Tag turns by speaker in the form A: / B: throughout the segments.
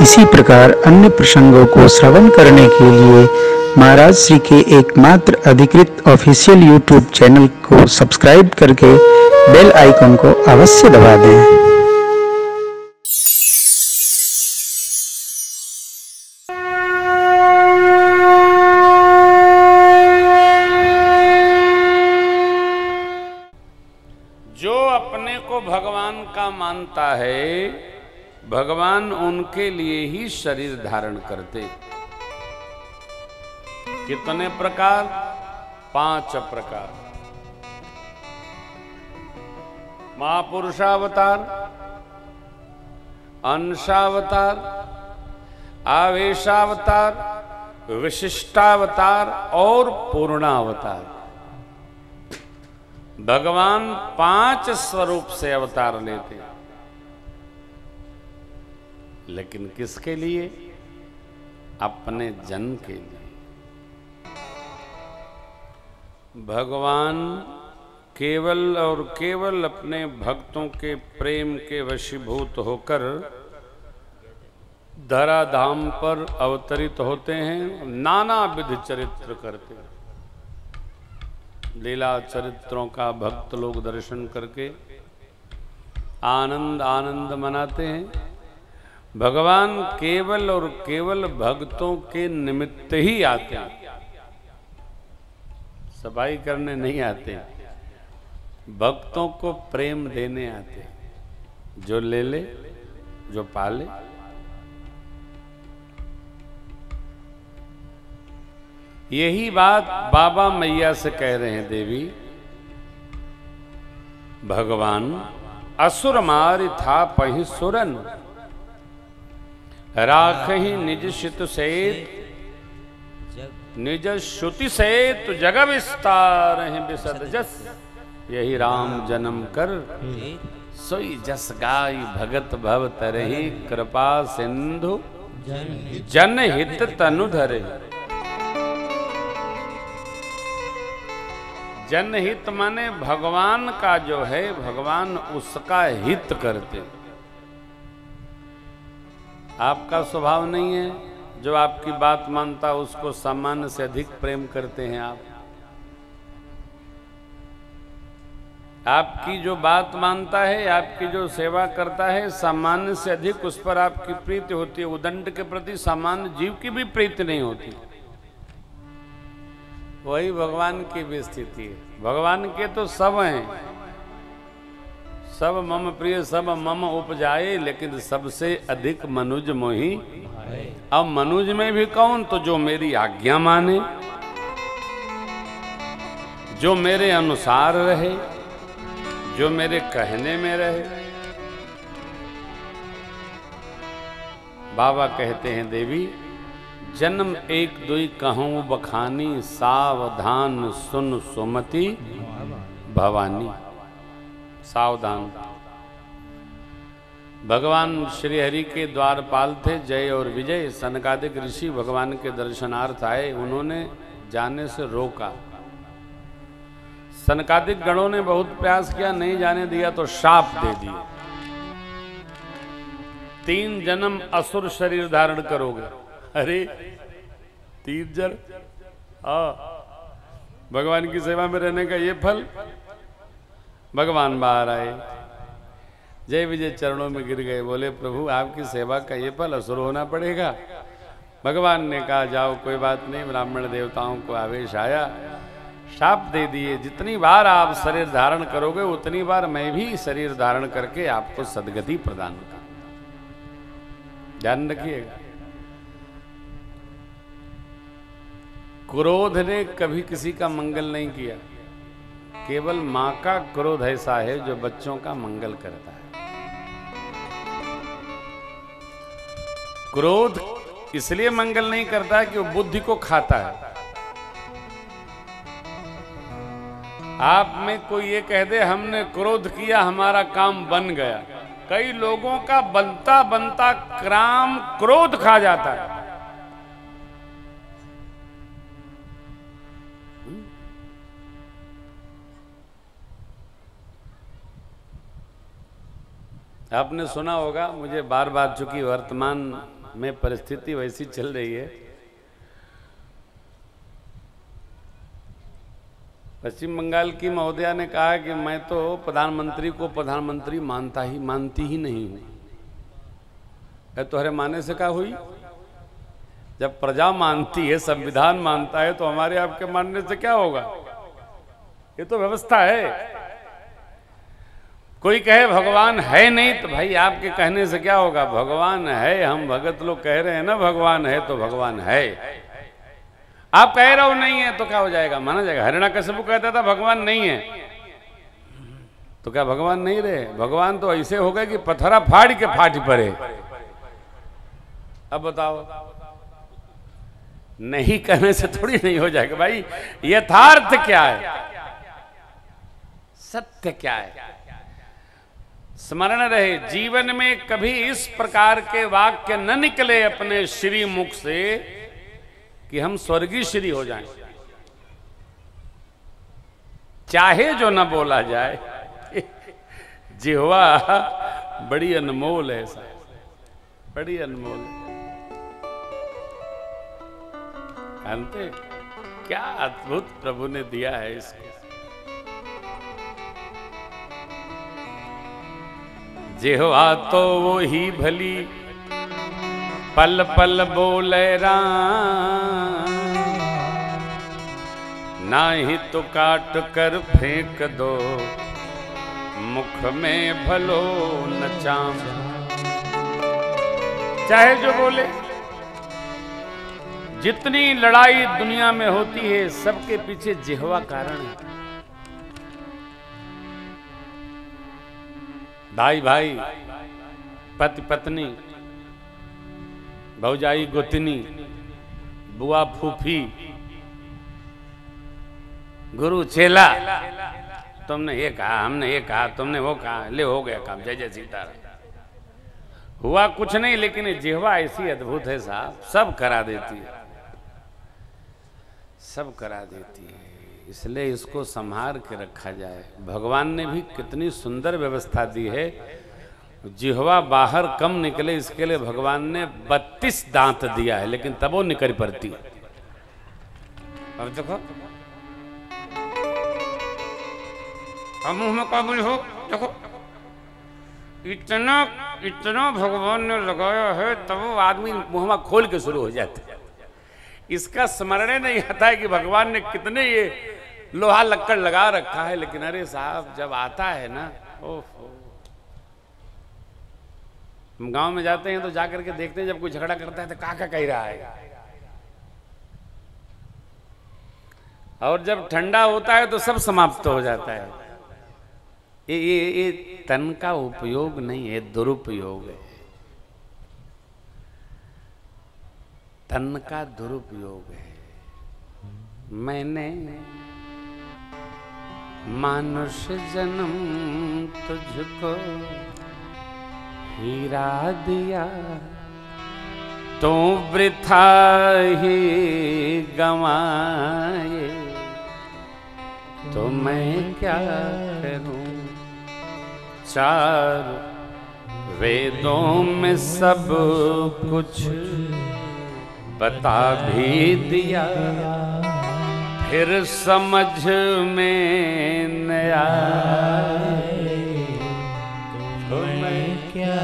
A: इसी प्रकार अन्य प्रसंगों को श्रवण करने के लिए महाराज श्री के एकमात्र अधिकृत ऑफिशियल यूट्यूब चैनल को सब्सक्राइब करके बेल आइकन को अवश्य दबा दें।
B: जो अपने को भगवान का मानता है, भगवान उनके लिए ही शरीर धारण करते। कितने प्रकार? 5 प्रकार। महापुरुषावतार, अंशावतार, आवेशावतार, विशिष्टावतार और पूर्णावतार। भगवान 5 स्वरूप से अवतार लेते हैं। लेकिन किसके लिए? अपने जन के लिए। भगवान केवल और केवल अपने भक्तों के प्रेम के वशीभूत होकर धराधाम पर अवतरित होते हैं, नाना विध चरित्र करते हैं। लीला चरित्रों का भक्त लोग दर्शन करके आनंद आनंद मनाते हैं। भगवान केवल और केवल भक्तों के निमित्त ही आते हैं, सफाई करने नहीं आते। भक्तों को प्रेम देने आते, जो ले ले, जो पाले। यही बात बाबा मैया से कह रहे हैं देवी। भगवान असुर मारि था पहि सुरन, राखहि निज शितु सेत, निज श्रुति सेत जग विस्तार विशद जस। यही राम जन्म कर सोई जस गाय, भगत भव तरहि कृपा सिंधु जन हित तनु धरे। जनहित माने भगवान का जो है, भगवान उसका हित करते। आपका स्वभाव नहीं है, जो आपकी बात मानता उसको सामान्य से अधिक प्रेम करते हैं आप। आपकी जो बात मानता है, आपकी जो सेवा करता है, सामान्य से अधिक उस पर आपकी प्रीति होती है। उदंड के प्रति सामान्य जीव की भी प्रीति नहीं होती। वही भगवान की भी स्थिति है। भगवान के तो सब हैं, सब मम प्रिय सब मम उपजाए, लेकिन सबसे अधिक मनुज मोहि। अब मनुज में भी कौन? तो जो मेरी आज्ञा माने, जो मेरे अनुसार रहे, जो मेरे कहने में रहे। बाबा कहते हैं देवी, जन्म एक दुई कहूँ बखानी, सावधान सुन सुमति भवानी। सावधान। भगवान श्री हरि के द्वारपाल थे, जय और विजय। सनकादिक ऋषि भगवान के दर्शनार्थ आए, उन्होंने जाने से रोका। सनकादिक गणों ने बहुत प्रयास किया, नहीं जाने दिया तो शाप दे दिए। 3 जन्म असुर शरीर धारण करोगे। अरे 3 जन्म, भगवान की सेवा में रहने का ये फल। भगवान बाहर आए, जय विजय चरणों में गिर गए, बोले प्रभु आपकी सेवा का ये फल असुर होना पड़ेगा। भगवान ने कहा जाओ कोई बात नहीं। ब्राह्मण देवताओं को आवेश आया, शाप दे दिए, जितनी बार आप शरीर धारण करोगे उतनी बार मैं भी शरीर धारण करके आपको सद्गति प्रदान करूंगा। ध्यान रखिएगा। क्रोध ने कभी किसी का मंगल नहीं किया, केवल मां का क्रोध ऐसा है जो बच्चों का मंगल करता है। क्रोध इसलिए मंगल नहीं करता है कि वो बुद्धि को खाता है। आप में कोई ये कह दे हमने क्रोध किया हमारा काम बन गया, कई लोगों का बनता बनता काम क्रोध खा जाता है। आपने सुना होगा, मुझे बार बार चूंकि वर्तमान में परिस्थिति वैसी चल रही है। पश्चिम बंगाल की महोदया ने कहा कि मैं तो प्रधानमंत्री को प्रधानमंत्री मानती ही नहीं हूं। तो हरे माने से क्या हुई? जब प्रजा मानती है, संविधान मानता है, तो हमारे आपके मानने से क्या होगा? ये तो व्यवस्था है। कोई कहे भगवान है नहीं, तो भाई आपके कहने से क्या होगा? भगवान है। हम भगत लोग कह रहे हैं ना भगवान है, तो भगवान है। आप कह रहे हो नहीं है तो क्या हो जाएगा? माना जाएगा। हिरण्यकशिपु कहता था भगवान नहीं है, तो क्या भगवान नहीं रहे? भगवान तो ऐसे हो गए कि पत्थरा फाड़ के फाट पड़े। अब बताओ, नहीं कहने से थोड़ी नहीं हो जाएगा भाई। यथार्थ क्या है, सत्य क्या है, स्मरण रहे। जीवन में कभी इस प्रकार के वाक्य न निकले अपने श्री मुख से कि हम स्वर्गीय श्री हो जाएं। चाहे जो न बोला जाए, जिह्वा बड़ी अनमोल है साहब, बड़ी अनमोल है। जानते क्या अद्भुत प्रभु ने दिया है इसको। जिह्वा तो वो ही भली, पल पल बोले राम, नाही तो काट कर फेंक दो, मुख में भलो न चाम। चाहे जो बोले, जितनी लड़ाई दुनिया में होती है सबके पीछे जिह्वा कारण है। भाई भाई, पति पत्नी, भौजाई गोतनी, बुआ फूफी, गुरु चेला, तुमने ये कहा, हमने ये कहा, तुमने वो कहा, ले हो गया काम, जय जय सीताराम। हुआ कुछ नहीं, लेकिन ये जिह्वा ऐसी अद्भुत है साहब, सब करा देती है, सब करा देती है। इसलिए इसको संभाल के रखा जाए। भगवान ने भी कितनी सुंदर व्यवस्था दी है। जिह्वा बाहर कम निकले इसके लिए भगवान ने 32 दांत दिया है, लेकिन तब वो निकल पड़ती है। अब देखो, अब मुंह में काबुल हो, देखो इतना इतना भगवान ने लगाया है, तब वो आदमी मुंह में खोल के शुरू हो जाता है। इसका स्मरण नहीं आता है कि भगवान ने कितने ये लोहा लक्कड़ लगा रखा है। लेकिन अरे साहब, जब आता है ना, ओहो, हम गांव में जाते हैं तो जाकर के देखते हैं, जब कोई झगड़ा करता है तो क्या कह रहा है, और जब ठंडा होता है तो सब समाप्त हो जाता है। ये तन का उपयोग नहीं है, दुरुपयोग है। तन का दुरुपयोग है। मैंने मानुष जन्म तुझको हीरा दिया, तो वृथा ही गंवाए, तो मैं क्या करूं? चार वेदों में सब कुछ बता भी दिया, फिर समझ में न आए, तो मैं क्या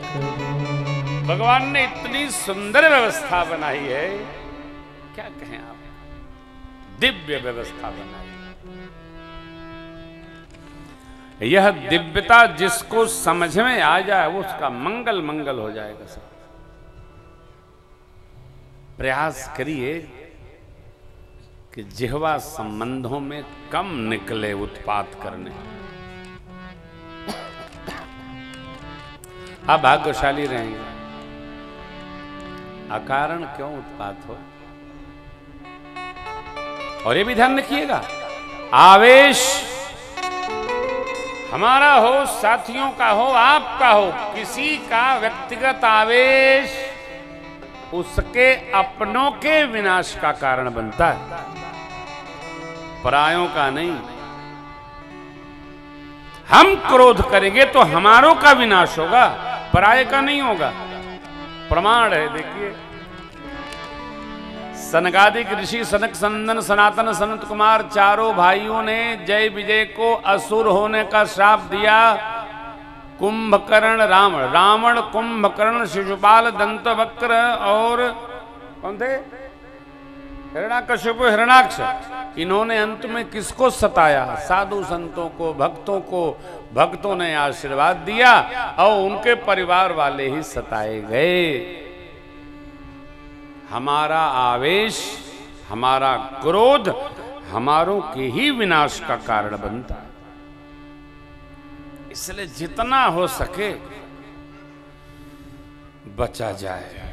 B: करूं? भगवान ने इतनी सुंदर व्यवस्था बनाई है, क्या कहें आप, दिव्य व्यवस्था बनाई। यह दिव्यता जिसको समझ में आ जाए, वो उसका मंगल मंगल हो जाएगा। सब प्रयास करिए कि जिह्वा संबंधों में कम निकले उत्पात करने। आप भाग्यशाली रहेंगे। अकारण क्यों उत्पात हो? और ये भी ध्यान रखिएगा, आवेश हमारा हो, साथियों का हो, आपका हो, किसी का व्यक्तिगत आवेश उसके अपनों के विनाश का कारण बनता है, परायों का नहीं। हम क्रोध करेंगे तो हमारों का विनाश होगा, पराये का नहीं होगा। प्रमाण है। देखिए, सनकादिक ऋषि सनक सनंदन सनातन सनत कुमार चारों भाइयों ने जय विजय को असुर होने का श्राप दिया। कुंभकर्ण रावण कुंभकर्ण शिशुपाल दंतवक्र और कौन थे, हिरण्यकशिपु हिरण्याक्ष, इन्होंने अंत में किसको सताया? साधु संतों को, भक्तों को। भक्तों ने आशीर्वाद दिया और उनके परिवार वाले ही सताए गए। हमारा आवेश, हमारा क्रोध हमारों के ही विनाश का कारण बनता है। इसलिए जितना हो सके बचा जाए।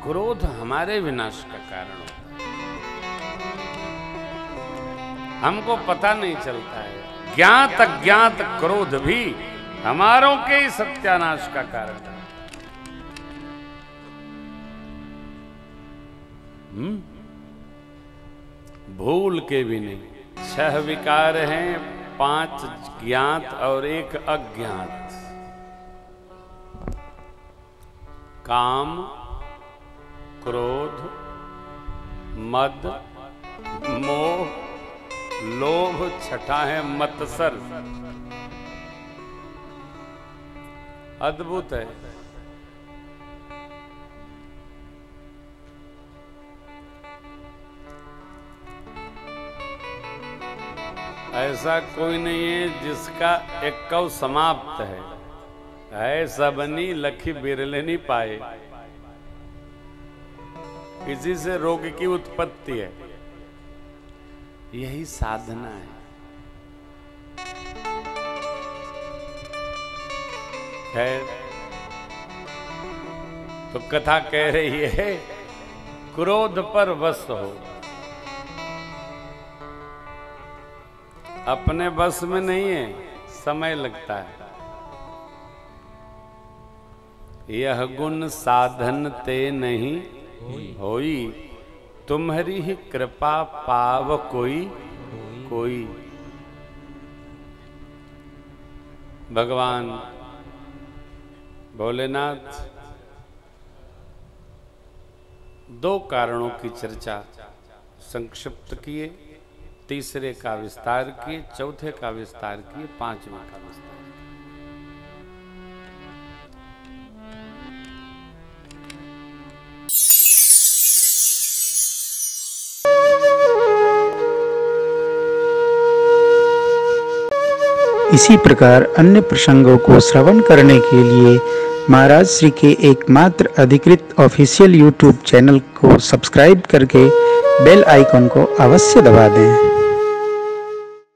B: क्रोध हमारे विनाश का कारण होता है, हमको पता नहीं चलता है। ज्ञात अज्ञात क्रोध भी हमारों के ही सत्यानाश का कारण है। भूल के भी नहीं। 6 विकार हैं, 5 ज्ञात और 1 अज्ञात। काम, क्रोध, मद, मोह, लोभ, छठा है मत्सर। अद्भुत है। ऐसा कोई नहीं है जिसका 1 समाप्त है। सबनी लखी बिरले नहीं पाए। किसी से रोग की उत्पत्ति है। यही साधना है। खैर, तो कथा कह रही है क्रोध पर वश हो। अपने बस में नहीं है, समय लगता है। यह गुण साधन ते नहीं होई, तुम्हारी ही कृपा पाव कोई कोई। भगवान भोलेनाथ 2 कारणों की चर्चा संक्षिप्त किए, तीसरे का विस्तार किए, चौथे का विस्तार किए, 5वें का विस्तार।
A: इसी प्रकार अन्य प्रसंगों को श्रवण करने के लिए महाराज श्री के एकमात्र अधिकृत ऑफिशियल यूट्यूब चैनल को सब्सक्राइब करके बेल आइकन को अवश्य दबा दें।